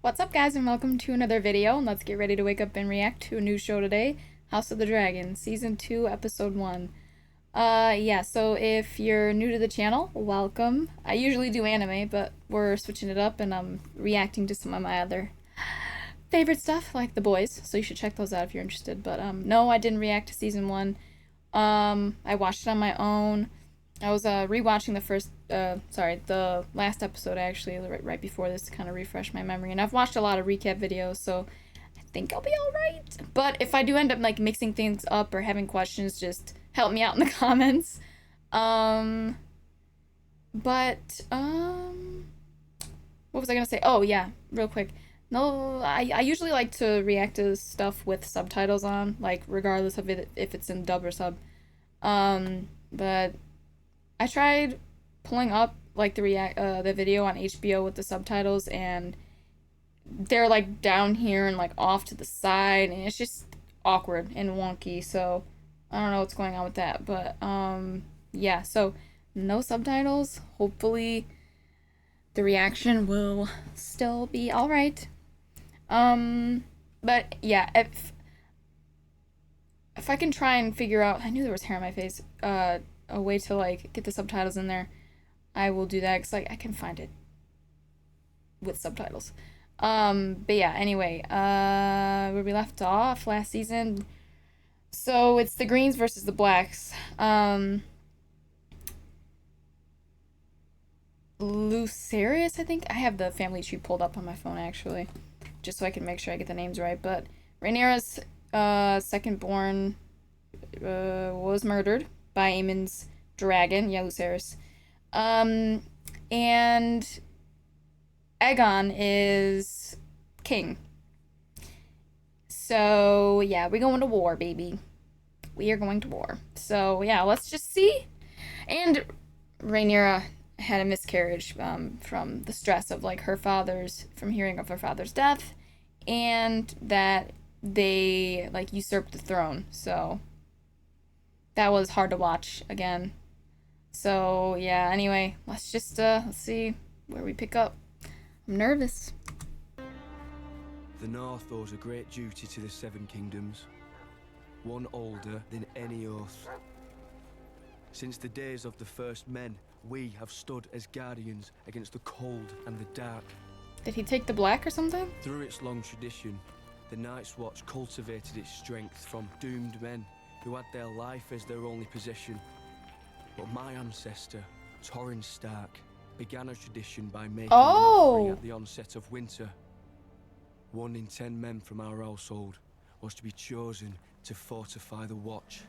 What's up, guys, and welcome to another video, and let's get ready to wake up and react to a new show today, House of the Dragon, Season 2, Episode 1. Yeah, so if you're new to the channel, welcome. I usually do anime, but we're switching it up, and I'm reacting to some of my other favorite stuff, like The Boys, so you should check those out if you're interested. But, no, I didn't react to Season 1. I watched it on my own. I was rewatching the last episode actually, right before this to kind of refresh my memory. And I've watched a lot of recap videos, so I think I'll be alright. But if I do end up like mixing things up or having questions, just help me out in the comments. Um, what was I gonna say? Oh yeah, real quick. No, I usually like to react to stuff with subtitles on, like regardless of it if it's in dub or sub. But I tried pulling up like the video on HBO with the subtitles, and they're like down here and like off to the side, and it's just awkward and wonky. So I don't know what's going on with that, but yeah. So no subtitles. Hopefully the reaction will still be all right. But yeah, if I can try and figure out, I knew there was hair on my face. A way to like get the subtitles in there, I will do that because like I can find it with subtitles. But yeah, anyway, where we left off last season. So it's the Greens versus the Blacks. Lucerius, I think. I have the family tree pulled up on my phone actually, just so I can make sure I get the names right. But Rhaenyra's second born was murdered by Aemon's dragon, yeah, Lucerys. And Aegon is king. So yeah, we're going to war, baby. We are going to war. So yeah, let's just see. And Rhaenyra had a miscarriage from the stress of like from hearing of her father's death, and that they like usurped the throne. So that was hard to watch again. So yeah, anyway, let's see where we pick up. I'm nervous. The North owes a great duty to the Seven Kingdoms, one older than any oath. Since the days of the first men, we have stood as guardians against the cold and the dark. Did he take the black or something? Through its long tradition, the Night's Watch cultivated its strength from doomed men who had their life as their only possession. But my ancestor, Torrin Stark, began a tradition by making an offering at the onset of winter. 1 in 10 men from our household was to be chosen to fortify the watch.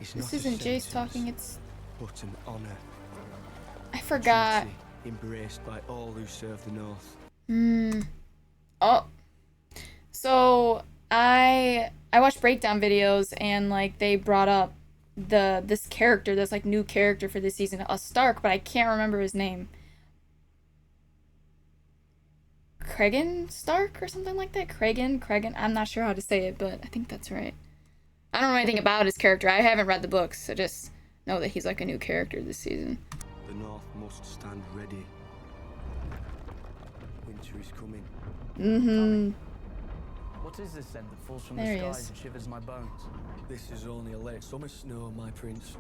This isn't Jace talking, it's... but an honor. I forgot. Duty embraced by all who serve the North. Oh. So, I watched breakdown videos, and like they brought up this character, this like new character for this season, a Stark, but I can't remember his name. Cregan Stark or something like that? Cregan? I'm not sure how to say it, but I think that's right. I don't know anything about his character. I haven't read the books. I just know that he's like a new character this season. The North must stand ready. Winter is coming. What is this then that falls from There the he skies is. and shivers my bones? This is only a late summer snow, my prince.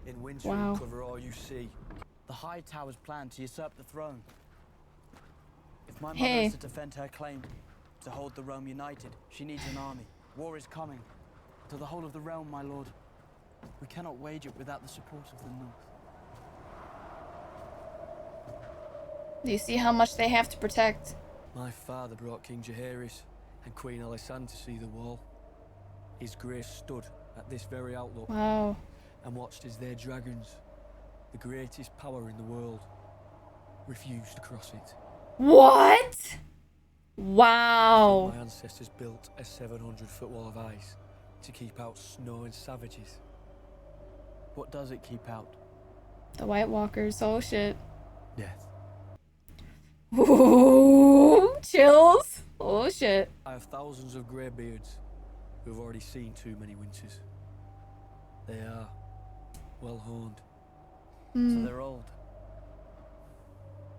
In winter, Wow. you cover all you see. The High Tower's plan to usurp the throne. If my mother Hey. is to defend her claim, to hold the realm united, she needs an army. War is coming. To the whole of the realm, my lord. We cannot wage it without the support of the North. Do you see how much they have to protect? My father brought King Jaehaerys and Queen Alysanne to see the wall. His grace stood at this very outlook Wow. and watched as their dragons, the greatest power in the world, refused to cross it. What? Wow. My ancestors built a 700-foot wall of ice to keep out snow and savages. What does it keep out? The White Walkers. Oh shit. Death. Ooh, chills. Oh shit. I have thousands of greybeards who have already seen too many winters. They are well honed. So they're old.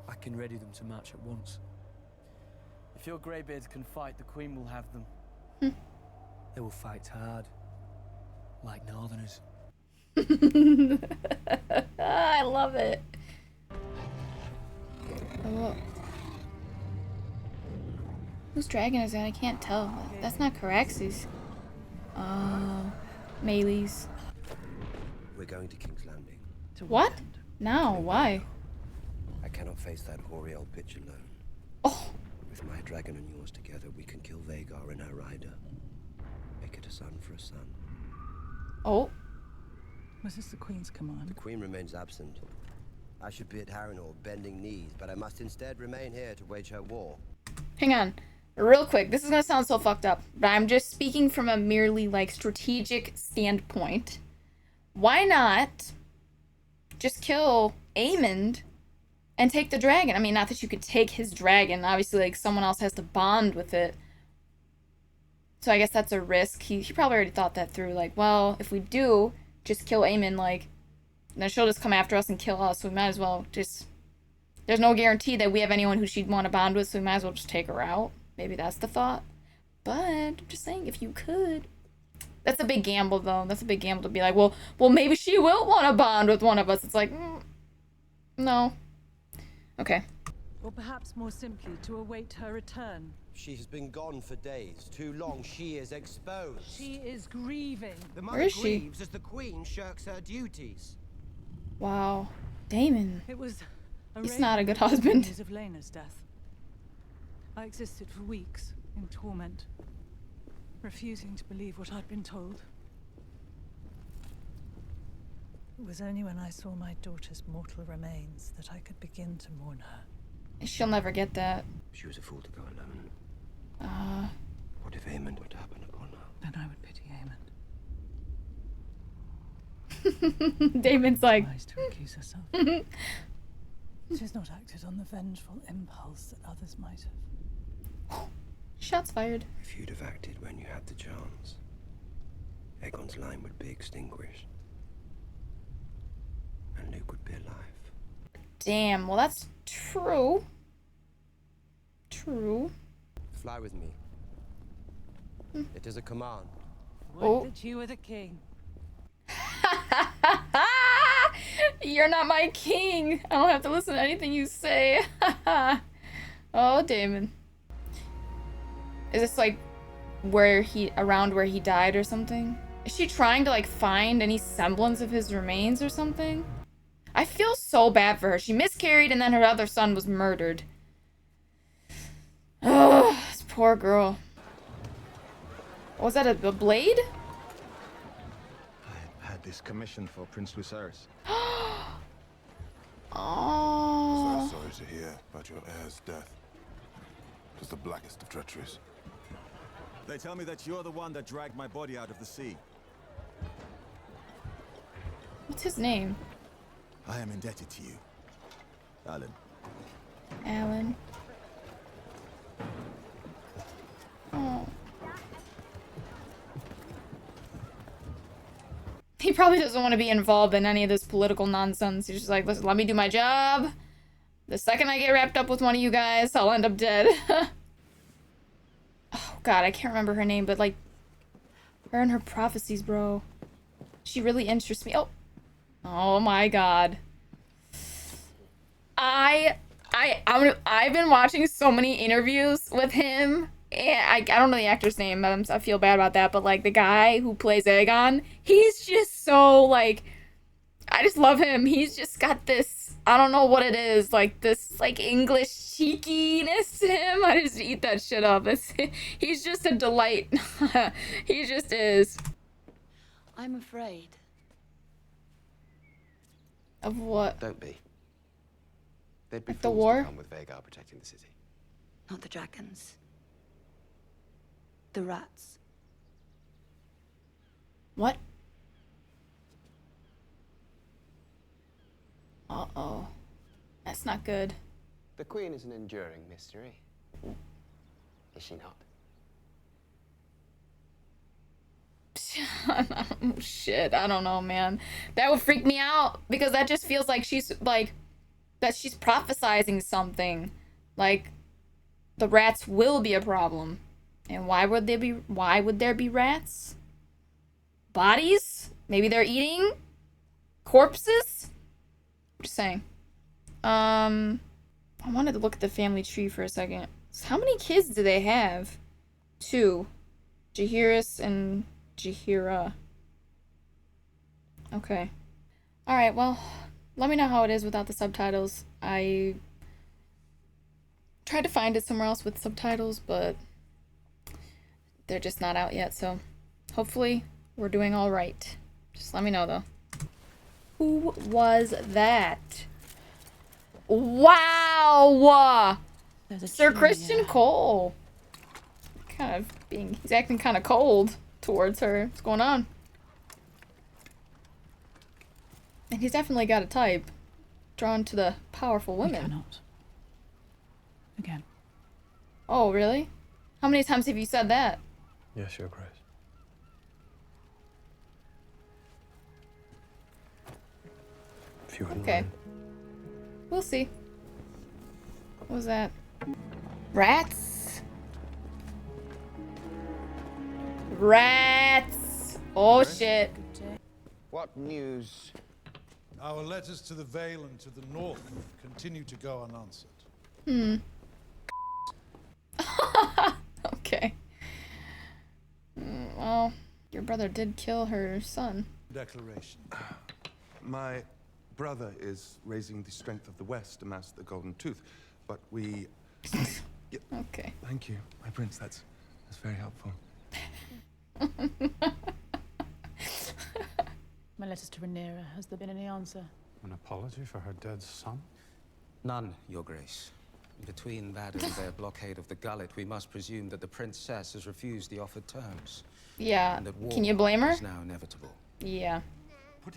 I can ready them to march at once. If your greybeards can fight, the Queen will have them. They will fight hard, like Northerners. I love it. Oh. Whose dragon is that? I can't tell. That's not Caraxes. Melee's. We're going to King's Landing. What? No, why? I cannot face that hoary old bitch alone. Oh. With my dragon and yours together, we can kill Vhagar and her rider. Make it a son for a son. Oh. Was this the Queen's command? The Queen remains absent. I should be at Harrenhal bending knees, but I must instead remain here to wage her war. Hang on. Real quick. This is gonna sound so fucked up, but I'm just speaking from a merely, like, strategic standpoint. Why not just kill Aemond and take the dragon? I mean, not that you could take his dragon. Obviously, like, someone else has to bond with it. So I guess that's a risk. He probably already thought that through. Like, well, if we do just kill Aemond, like, then she'll just come after us and kill us. So we might as well just... There's no guarantee that we have anyone who she'd want to bond with, so we might as well just take her out. Maybe that's the thought. But I'm just saying, if you could... That's a big gamble, though. That's a big gamble to be like, well, maybe she will want to bond with one of us. It's like, no. Okay. Or perhaps more simply, to await her return. She has been gone for days. Too long. She is exposed. She is grieving. The Where mother is she? grieves as the Queen shirks her duties. Wow. Daemon. It was a He's rape not a good of husband. news of Rhaenyra's death. I existed for weeks in torment, refusing to believe what I'd been told. It was only when I saw my daughter's mortal remains that I could begin to mourn her. She'll never get that. She was a fool to go alone. Uh... What if Aemond were to happen upon her? Then I would pity Aemond. Damon's like... Wise to accuse herself. She's not acted on the vengeful impulse that others might have. Shots fired. If you'd have acted when you had the chance, Aegon's line would be extinguished. And Luke would be alive. Damn, well that's true. True. Fly with me. It is a command. Oh. Would that you were the king. You're not my king. I don't have to listen to anything you say. Oh, Damon. Is this like around where he died or something? Is she trying to like find any semblance of his remains or something? I feel so bad for her. She miscarried and then her other son was murdered. Oh, this poor girl. Was that a blade? I had this commission for Prince Lucerys. Oh. So sorry to hear about your heir's death. It was the blackest of treacheries. They tell me that you're the one that dragged my body out of the sea. What's his name? I am indebted to you, Alan. Alan. Oh. He probably doesn't want to be involved in any of this political nonsense. He's just like, listen, let me do my job. The second I get wrapped up with one of you guys, I'll end up dead. Oh, God, I can't remember her name, but, like, her and her prophecies, bro. She really interests me. Oh. Oh, my God. I've been watching so many interviews with him. And I don't know the actor's name. I feel bad about that. But, like, the guy who plays Aegon, he's just so, like... I just love him. He's just got this... I don't know what it is. Like, this, like, English cheekiness to him. I just eat that shit up. He's just a delight. He just is. I'm afraid. Of what? Don't be. They'd be Like the fools war? to come with Vhagar protecting the city. Not the dragons. The rats. What? Uh-oh. That's not good. The Queen is an enduring mystery. Is she not? Shit, I don't know, man. That would freak me out because that just feels like she's like that she's prophesizing something. Like the rats will be a problem. And why would there be rats? Bodies? Maybe they're eating corpses? Just saying. I wanted to look at the family tree for a second. So how many kids do they have? 2. Jaehaerys and Jaehaera. Okay. Alright, well, let me know how it is without the subtitles. I tried to find it somewhere else with subtitles, but they're just not out yet, so hopefully we're doing alright. Just let me know, though. Who was that? Wow! Sir Christian Cole. He's acting kind of cold towards her. What's going on? And he's definitely got a type. Drawn to the powerful women. You cannot. Again. Oh, really? How many times have you said that? Yes, Your Grace. If you wouldn't Okay. mind. We'll see. What was that? Rats? Rats! Oh, shit. What news? Our letters to the Vale and to the north continue to go unanswered. Okay. Well, your brother did kill her son. Declaration. My brother is raising the strength of the West, amass the Golden Tooth, but we... Okay. Thank you, my prince. That's very helpful. My letters to Rhaenyra. Has there been any answer? An apology for her dead son? None, Your Grace. Between that and their blockade of the gullet, we must presume that the princess has refused the offered terms. Yeah. And that war Can you blame her? is now inevitable. Yeah.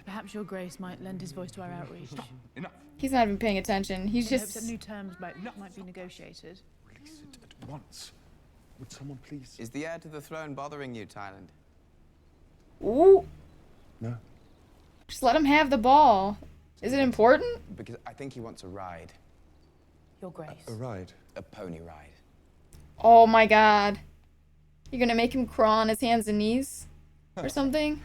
Perhaps Your Grace might lend his voice to our outreach. Enough. He's not even paying attention. He's In hopes just... that new terms might be negotiated. Release it at once. Would someone please? Is the heir to the throne bothering you, Thailand? Ooh. No. Just let him have the ball. Is it important? Because I think he wants a ride. Your Grace. A ride. A pony ride. Oh my god. You're gonna make him crawl on his hands and knees? Or something?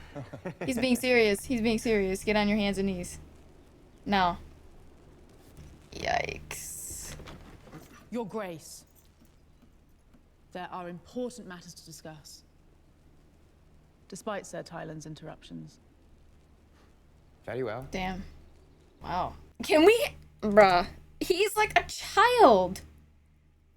He's being serious. He's being serious. Get on your hands and knees. No. Yikes. Your Grace. There are important matters to discuss. Despite Sir Tyland's interruptions. Very well. Damn. Wow. Can we... Bruh. He's like a child.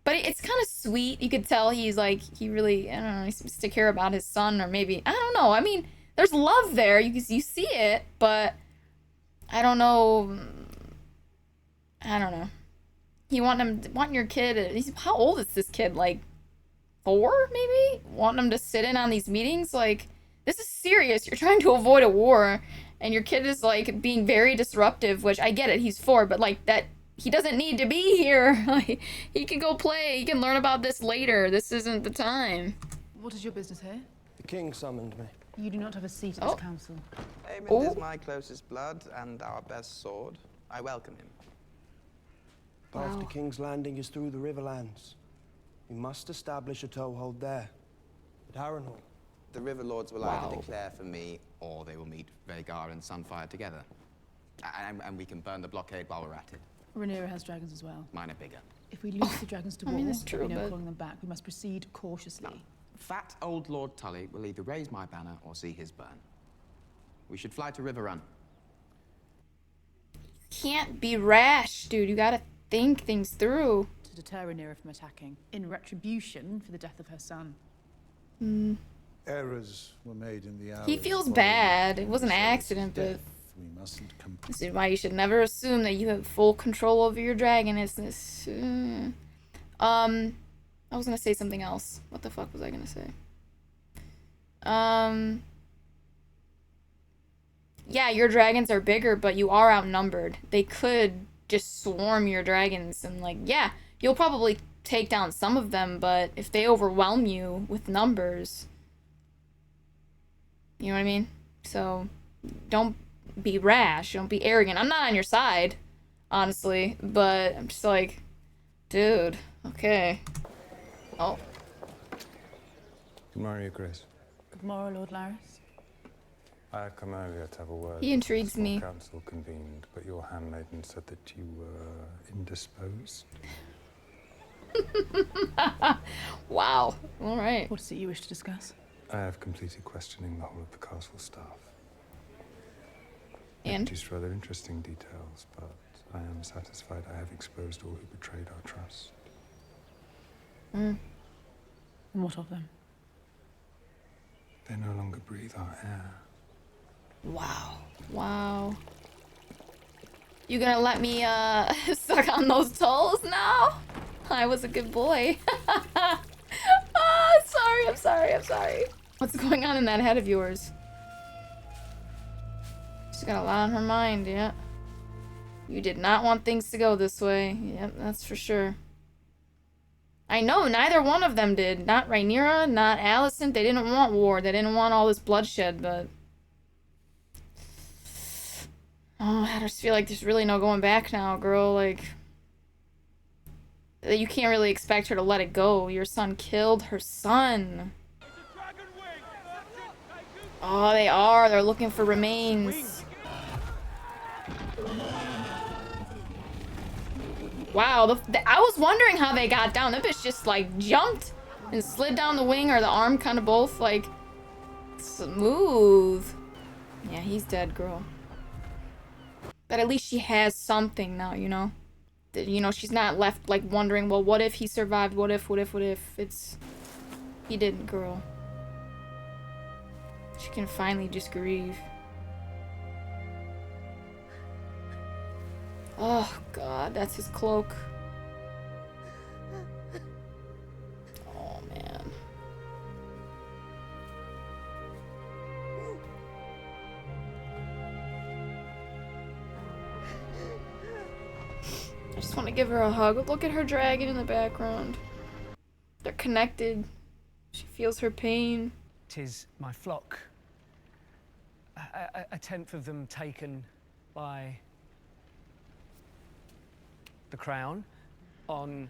But it's kind of sweet. You could tell he's like, he really, I don't know, he seems to care about his son, or maybe, I don't know. I mean, there's love there. You see it, but I don't know. I don't know. You want your kid, how old is this kid? Like 4, maybe? Want him to sit in on these meetings? Like, this is serious. You're trying to avoid a war, and your kid is like being very disruptive, which I get it. He's 4, but like that, he doesn't need to be here. He can go play. He can learn about this later. This isn't the time. What is your business here? The king summoned me. You do not have a seat at this council. Aemond is my closest blood and our best sword. I welcome him. Path to King's Landing is through the Riverlands. We must establish a toehold there. At Harrenhal. The River Lords will either declare for me, or they will meet Rhaegar and Sunfire together. And we can burn the blockade while we're at it. Rhaenyra has dragons as well. Mine are bigger. If we lose the dragons to war, that's true, there'll be no but... calling them back. We must proceed cautiously. Fat old Lord Tully will either raise my banner or see his burn. We should fly to River Run. Can't be rash, dude. You gotta think things through. To deter Rhaenyra from attacking, in retribution for the death of her son. Errors were made in the hours. He feels bad. It was an accident, but... We mustn't This is why you should never assume that you have full control over your dragon. I was gonna say something else. What the fuck was I gonna say? Yeah, your dragons are bigger, but you are outnumbered. They could just swarm your dragons and like, yeah, you'll probably take down some of them, but if they overwhelm you with numbers, you know what I mean? So, don't be rash, don't be arrogant. I'm not on your side, honestly, but I'm just like, dude, okay. Oh. Good morning, Your Grace. Good morrow, Lord Laris. I had come earlier to have a word. He intrigues before the me. small council convened, but your handmaiden said that you were indisposed. Wow. All right. What is it you wish to discuss? I have completed questioning the whole of the castle staff. And? It produced rather interesting details, but I am satisfied I have exposed all who betrayed our trust. And what of them? They no longer breathe our air. Wow. Wow. You gonna let me suck on those toes now? I was a good boy. I'm sorry. What's going on in that head of yours? She's got a lot on her mind, yeah. You did not want things to go this way. Yep, that's for sure. I know, neither one of them did. Not Rhaenyra, not Alicent. They didn't want war. They didn't want all this bloodshed, but... Oh, I just feel like there's really no going back now, girl. Like... You can't really expect her to let it go. Your son killed her son. Oh, they are. They're looking for remains. Wow, I was wondering how they got down. That bitch just, like, jumped and slid down the wing or the arm, kind of both, like, smooth. Yeah, he's dead, girl. But at least she has something now, you know? You know, she's not left, like, wondering, well, what if he survived? What if? It's... He didn't, girl. She can finally just grieve. Oh, God, that's his cloak. Oh, man. I just want to give her a hug. Look at her dragon in the background. They're connected. She feels her pain. 'Tis my flock. A tenth of them taken by the crown on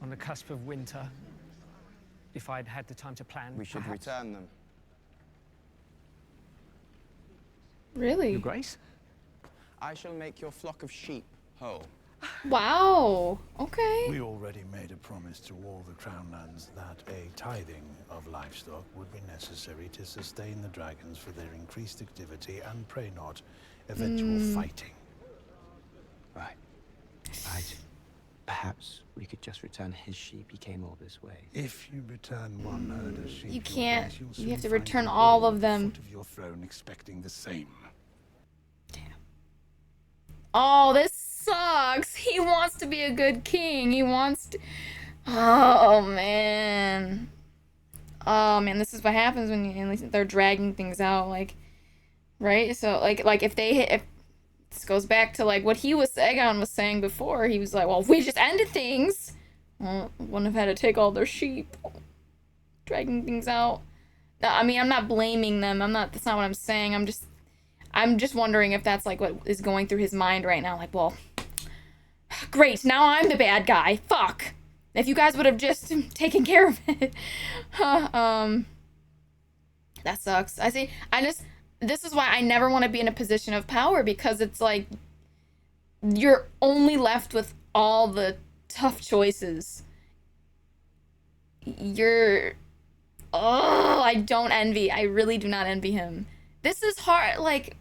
the cusp of winter. If I'd had the time to plan, We should perhaps. return them. Really? Your Grace? I shall make your flock of sheep whole. Wow. Okay. We already made a promise to all the crown lands that a tithing of livestock would be necessary to sustain the dragons for their increased activity and, pray not, eventual fighting. Right. Perhaps we could just return his sheep. He came all this way. If you return one herd of sheep, You Your can't. Grace, you'll You soon have to find return you all of at the them. foot of your throne expecting the same. Oh, this sucks. He wants to be a good king. He wants to... Oh, man. Oh, man, this is what happens when they're dragging things out, like... Right? So, like if this goes back to, like, what Aegon was saying before. He was like, well, if we just ended things, well, wouldn't have had to take all their sheep. Dragging things out. No, I mean, I'm not blaming them. That's not what I'm saying. I'm just wondering if that's, like, what is going through his mind right now. Like, well, great, now I'm the bad guy. Fuck. If you guys would have just taken care of it. That sucks. This is why I never want to be in a position of power, because it's like, you're only left with all the tough choices. Oh, I don't envy. I really do not envy him. This is hard, like...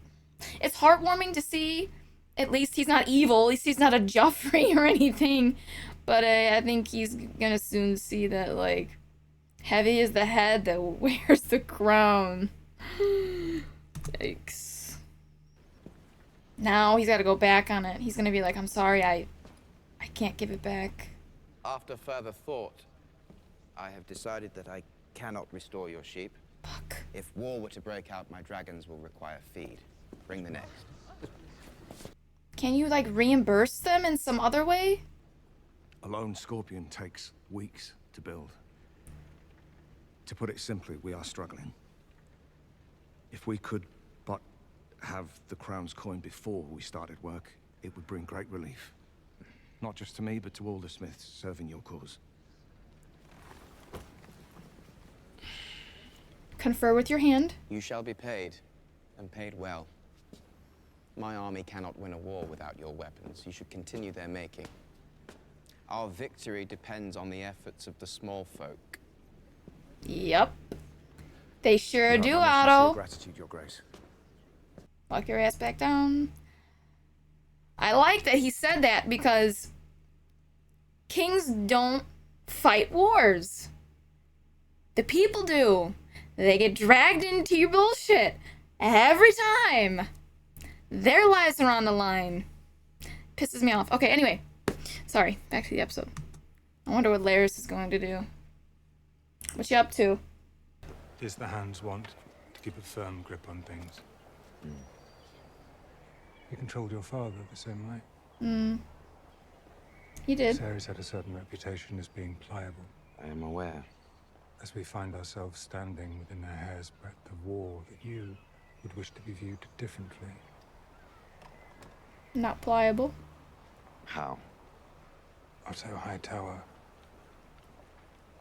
It's heartwarming to see. At least he's not evil. At least he's not a Joffrey or anything. But I think he's gonna soon see that, like, heavy is the head that wears the crown. Yikes. Now he's gotta go back on it. He's gonna be like, I'm sorry, I can't give it back. After further thought, I have decided that I cannot restore your sheep. Fuck. If war were to break out, my dragons will require feed. Bring the next. Can you, like, reimburse them in some other way? A lone scorpion takes weeks to build. To put it simply, we are struggling. If we could but have the crown's coin before we started work, it would bring great relief. Not just to me, but to all the smiths serving your cause. Confer with your hand. You shall be paid, and paid well. My army cannot win a war without your weapons. You should continue their making. Our victory depends on the efforts of the small folk. Yep. They sure do, Your Otto. gratitude, Your Grace. Walk your ass back down. I like that he said that because kings don't fight wars. The people do. They get dragged into your bullshit every time. Their lives are on the line. Pisses me off. Okay, anyway. Sorry, back to the episode. I wonder what Laris is going to do. What you up to? Is the hands want to keep a firm grip on things. You controlled your father the same way. He did. Sarah's had a certain reputation as being pliable. I am aware. As we find ourselves standing within a hair's breadth of war that you would wish to be viewed differently. Not pliable. How? Otto Hightower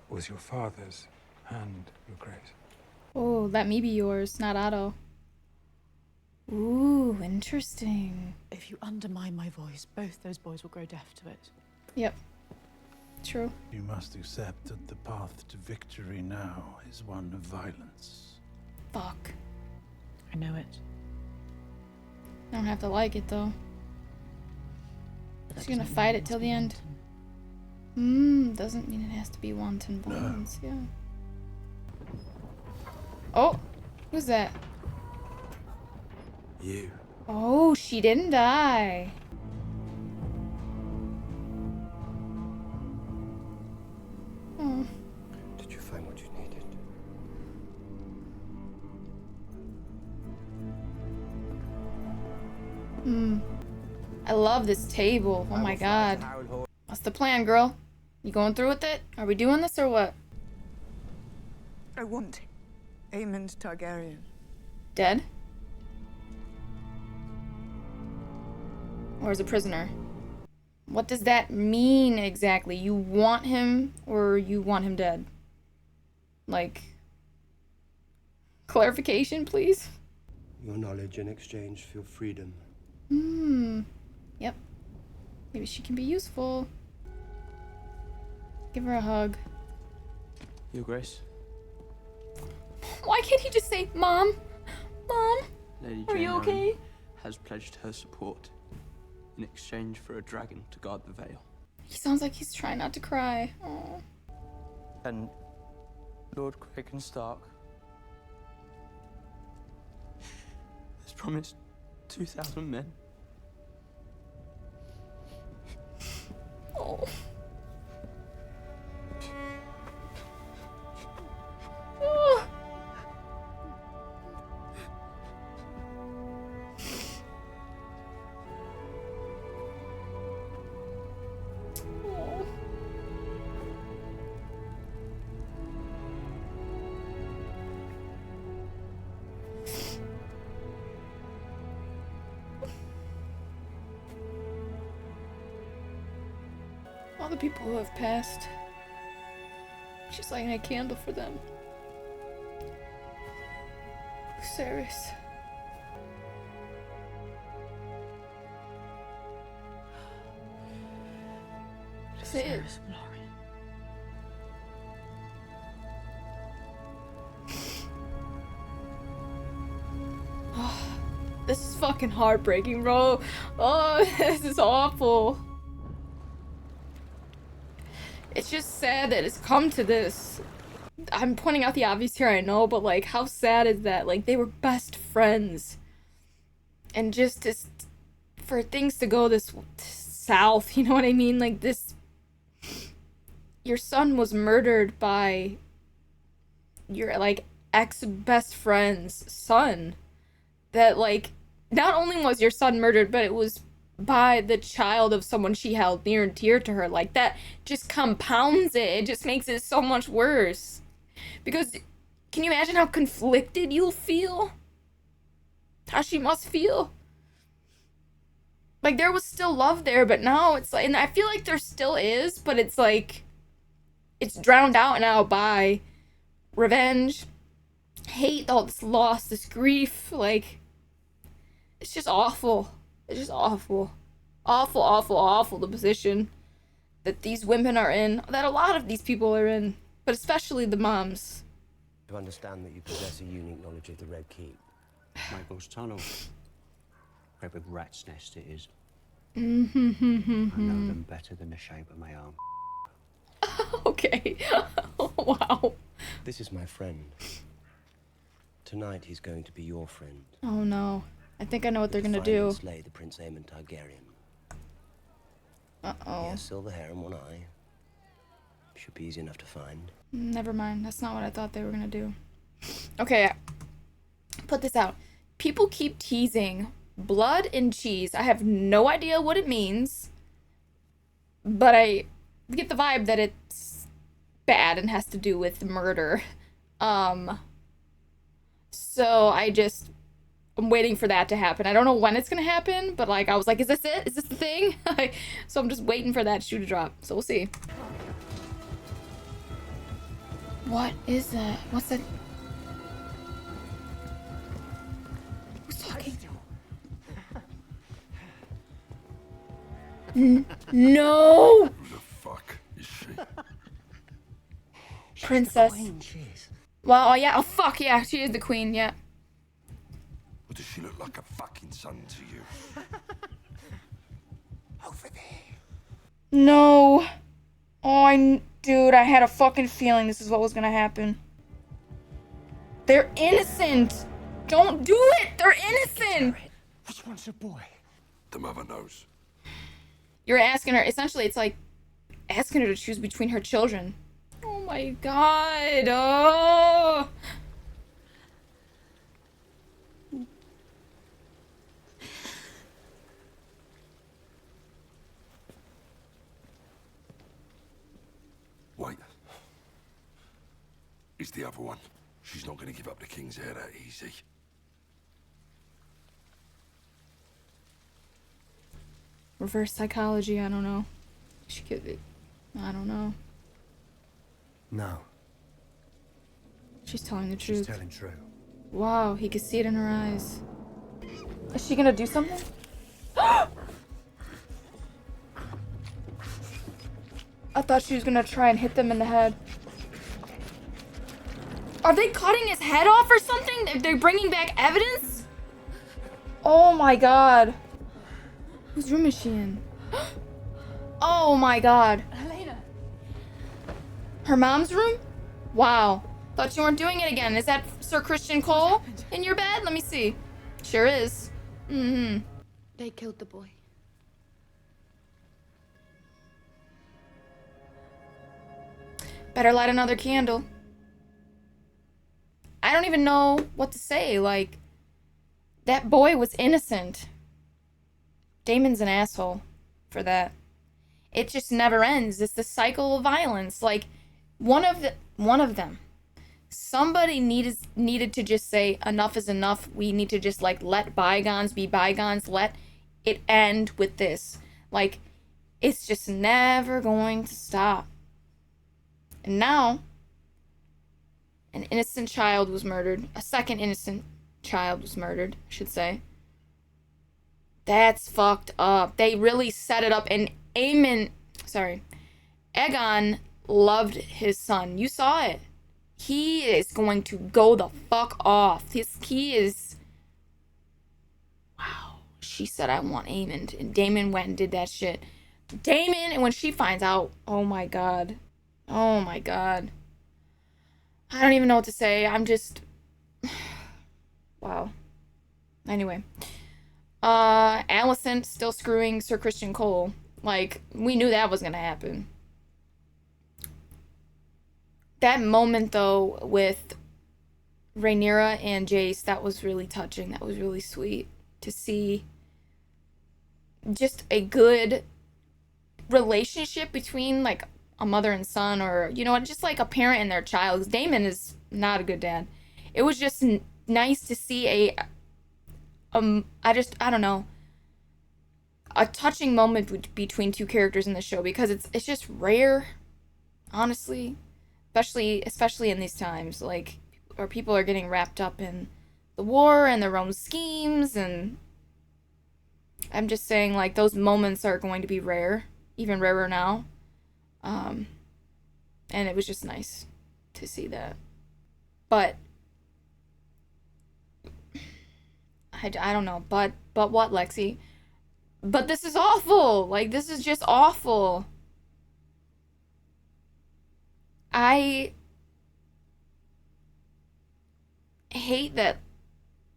was your father's hand, Your Grace. Oh, let me be yours, not Otto. Ooh, interesting. If you undermine my voice, both those boys will grow deaf to it. Yep. True. You must accept that the path to victory now is one of violence. Fuck. I know it. I don't have to like it, though. She's gonna fight it till the end. Doesn't mean it has to be wanton violence, yeah. Oh, who's that? You. Oh, she didn't die. Oh. Did you find what you needed? I love this table. Oh my god. What's the plan, girl? You going through with it? Are we doing this or what? I want Aemond Targaryen. Dead? Or as a prisoner? What does that mean exactly? You want him or you want him dead? Like, clarification, please? Your knowledge in exchange for your freedom. Yep. Maybe she can be useful. Give her a hug. Your Grace. Why can't he just say, Mom? Mom? Lady Are you Jane okay? Arryn has pledged her support in exchange for a dragon to guard the Vale. He sounds like he's trying not to cry. Oh. And Lord Cragen Stark has promised 2,000 men. Oh. All the people who have passed. She's lighting a candle for them. Lucerys. Say it. Oh, this is fucking heartbreaking, bro. Oh, this is awful. It's just sad that it's come to this. I'm pointing out the obvious here, I know, but like, how sad is that? Like, they were best friends. And just for things to go this south, you know what I mean? Like, this. Your son was murdered by your, like, ex-best friend's son. That, like, not only was your son murdered, but it was by the child of someone she held near and dear to her. Like, that just compounds it. It just makes it so much worse. Because, can you imagine how conflicted you'll feel? How she must feel? Like, there was still love there, but now it's like, and I feel like there still is, but it's like, it's drowned out now by revenge, hate, all this loss, this grief. Like, it's just awful. It's just awful. Awful, awful, awful, the position that these women are in, that a lot of these people are in, but especially the moms. To understand that you possess a unique knowledge of the Red Keep. Michael's tunnel. Great big rat's nest it is. I Mm-hmm. know them better than the shape of my arm. Okay. Wow. This is my friend. Tonight he's going to be your friend. Oh no. I think I know what they're gonna Find and do. slay the Prince Aemon Targaryen. Uh-oh. He has silver hair and one eye. Should be easy enough to find. Never mind. That's not what I thought they were gonna do. Okay. Put this out. People keep teasing blood and cheese. I have no idea what it means. But I get the vibe that it's bad and has to do with murder. So I'm waiting for that to happen. I don't know when it's gonna happen, but like I was like, is this it? Is this the thing? So I'm just waiting for that shoe to drop. So we'll see. What is that? What's that? Who's talking? No! Who the fuck is she? Princess. Queen, she is. Well, oh yeah. Oh fuck yeah, she is the queen. Yeah. Or does she look like a fucking son to you? Over there. No. Oh, dude, I had a fucking feeling this is what was gonna happen. They're innocent. Don't do it. They're innocent. Which one's your boy? The mother knows. You're asking her. Essentially, it's like asking her to choose between her children. Oh my god. Oh. Wait. It's the other one. She's not going to give up the king's heir that easy. Reverse psychology. I don't know. She could be. I don't know. No. She's telling the truth. She's telling true. Wow, he could see it in her eyes. Is she gonna do something? I thought she was gonna try and hit them in the head. Are they cutting his head off or something? They're bringing back evidence? Oh my god. Whose room is she in? Oh my god. Helena. Her mom's room? Wow. Thought you weren't doing it again. Is that Sir Christian Cole in your bed? Let me see. Sure is. Mm-hmm. They killed the boy. Better light another candle. I don't even know what to say. Like, that boy was innocent. Damon's an asshole for that. It just never ends. It's the cycle of violence. Like, one of them. Somebody needed to just say enough is enough. We need to just like let bygones be bygones. Let it end with this. Like, it's just never going to stop. And now, an innocent child was murdered. A second innocent child was murdered, I should say. That's fucked up. They really set it up. And Aegon loved his son. You saw it. He is going to go the fuck off. He is... Wow. She said, I want Aemon. And Daemon went and did that shit. Daemon, and when she finds out, oh my god. Oh my god. I don't even know what to say. I'm just... Wow. Anyway. Alicent still screwing Sir Christian Cole. Like, we knew that was gonna happen. That moment, though, with Rhaenyra and Jace, that was really touching. That was really sweet to see just a good relationship between, like, a mother and son, or, you know, just like a parent and their child. 'Cause Daemon is not a good dad. It was just nice to see I don't know, a touching moment between two characters in the show, because it's just rare, honestly. Especially in these times, like, or people are getting wrapped up in the war and their own schemes, and I'm just saying, like, those moments are going to be rare, even rarer now. And it was just nice to see that. But I don't know, but what, Lexi? But this is awful. Like, this is just awful. I hate that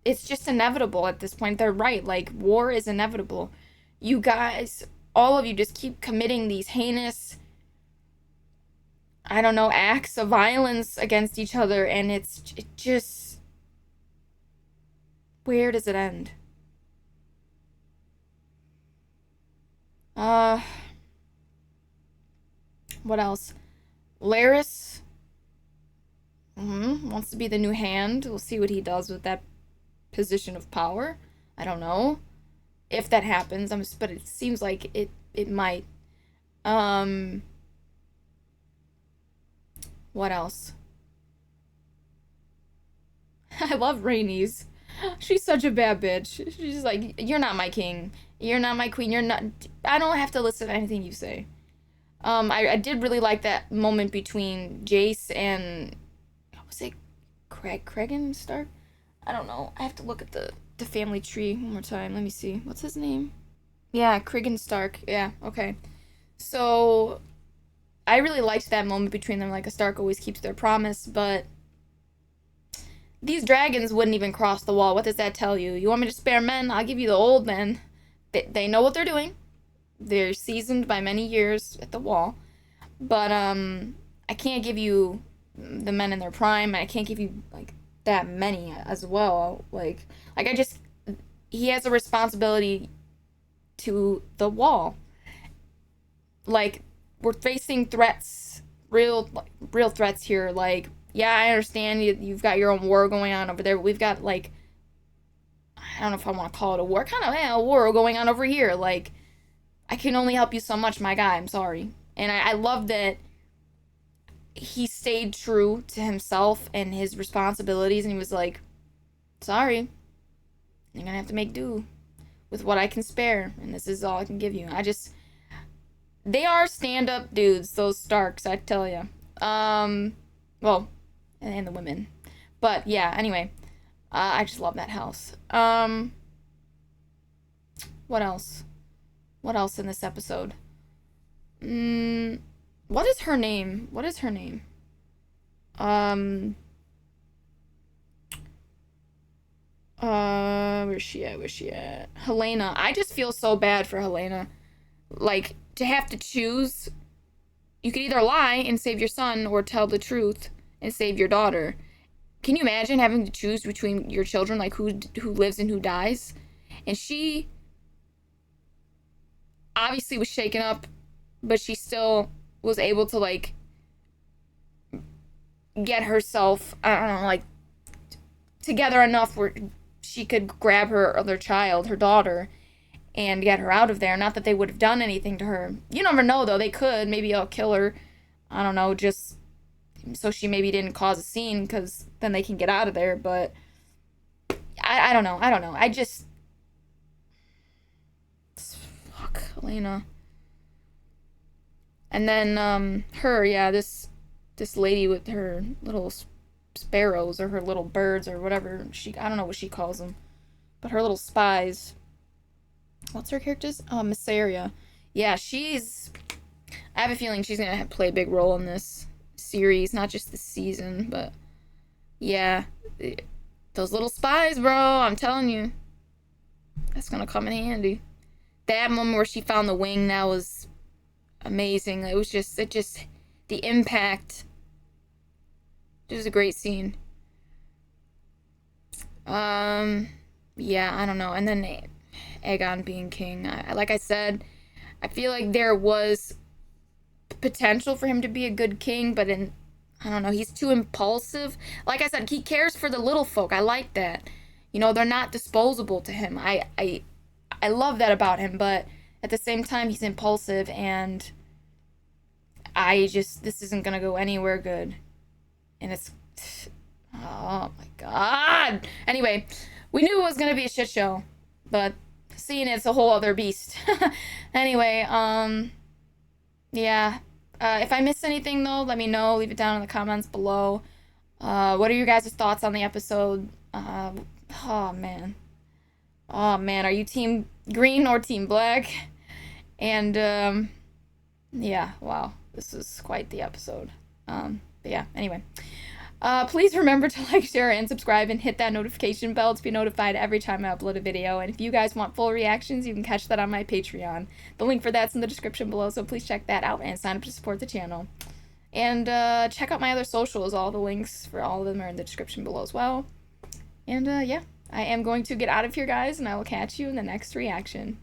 it's just inevitable at this point. They're right. Like, war is inevitable. You guys, all of you, just keep committing these heinous, I don't know, acts of violence against each other, and it just, where does it end? What else? Laris wants to be the new hand. We'll see what he does with that position of power. I don't know if that happens. But it seems like it might. What else? I love Rhaenys. She's such a bad bitch. She's like, you're not my king. You're not my queen. You're not. I don't have to listen to anything you say. I did really like that moment between Jace and, what was it, Cregan Stark? I don't know. I have to look at the family tree one more time. Let me see. What's his name? Yeah, Cregan Stark. Yeah, okay. So, I really liked that moment between them. Like, a Stark always keeps their promise, but these dragons wouldn't even cross the wall. What does that tell you? You want me to spare men? I'll give you the old men. They know what they're doing. They're seasoned by many years at the wall. But, I can't give you the men in their prime, and I can't give you, like, that many as well. Like I just, he has a responsibility to the wall. Like, we're facing threats, real threats here. Like, yeah, I understand you've got your own war going on over there, but we've got, like, I don't know if I want to call it a war, kind of, a war going on over here. Like, I can only help you so much, my guy. I'm sorry. And I love that he stayed true to himself and his responsibilities, and he was like, sorry, you're gonna have to make do with what I can spare, and this is all I can give you. They are stand-up dudes, those Starks, I tell you. Well, and the women. But, yeah, anyway. I just love that house. What else? What else in this episode? What is her name? Where's she at? Helena. I just feel so bad for Helena. Like, to have to choose, you could either lie and save your son or tell the truth and save your daughter. Can you imagine having to choose between your children, like who lives and who dies? And she obviously was shaken up, but she still was able to, like, get herself, I don't know, like, together enough where she could grab her other child, her daughter, and get her out of there. Not that they would have done anything to her. You never know, though. They could. Maybe I'll kill her. I don't know, just so she maybe didn't cause a scene, because then they can get out of there. But I don't know. I just... Fuck, Helena. And then, this lady with her little sparrows, or her little birds, or whatever I don't know what she calls them. But her little spies... What's her character's? Missaria. Yeah, I have a feeling she's gonna play a big role in this series, not just this season, but yeah. Those little spies, bro, I'm telling you. That's gonna come in handy. That moment where she found the wing, that was amazing. It just, the impact. It was a great scene. Yeah, I don't know. And then Aegon being king. Like I said, I feel like there was potential for him to be a good king, but I don't know, he's too impulsive. Like I said, he cares for the little folk. I like that. You know, they're not disposable to him. I love that about him, but at the same time, he's impulsive, and this isn't gonna go anywhere good. And Oh my god. Anyway, we knew it was gonna be a shit show, but seeing it's a whole other beast. Anyway, yeah. If I missed anything though, let me know. Leave it down in the comments below. What are your guys' thoughts on the episode? Oh man. Oh man, are you team green or team black? And yeah, wow. This is quite the episode. But yeah, anyway. Please remember to like, share, and subscribe, and hit that notification bell to be notified every time I upload a video. And if you guys want full reactions, you can catch that on my Patreon. The link for that's in the description below, so please check that out and sign up to support the channel. And check out my other socials. All the links for all of them are in the description below as well. And yeah, I am going to get out of here, guys, and I will catch you in the next reaction.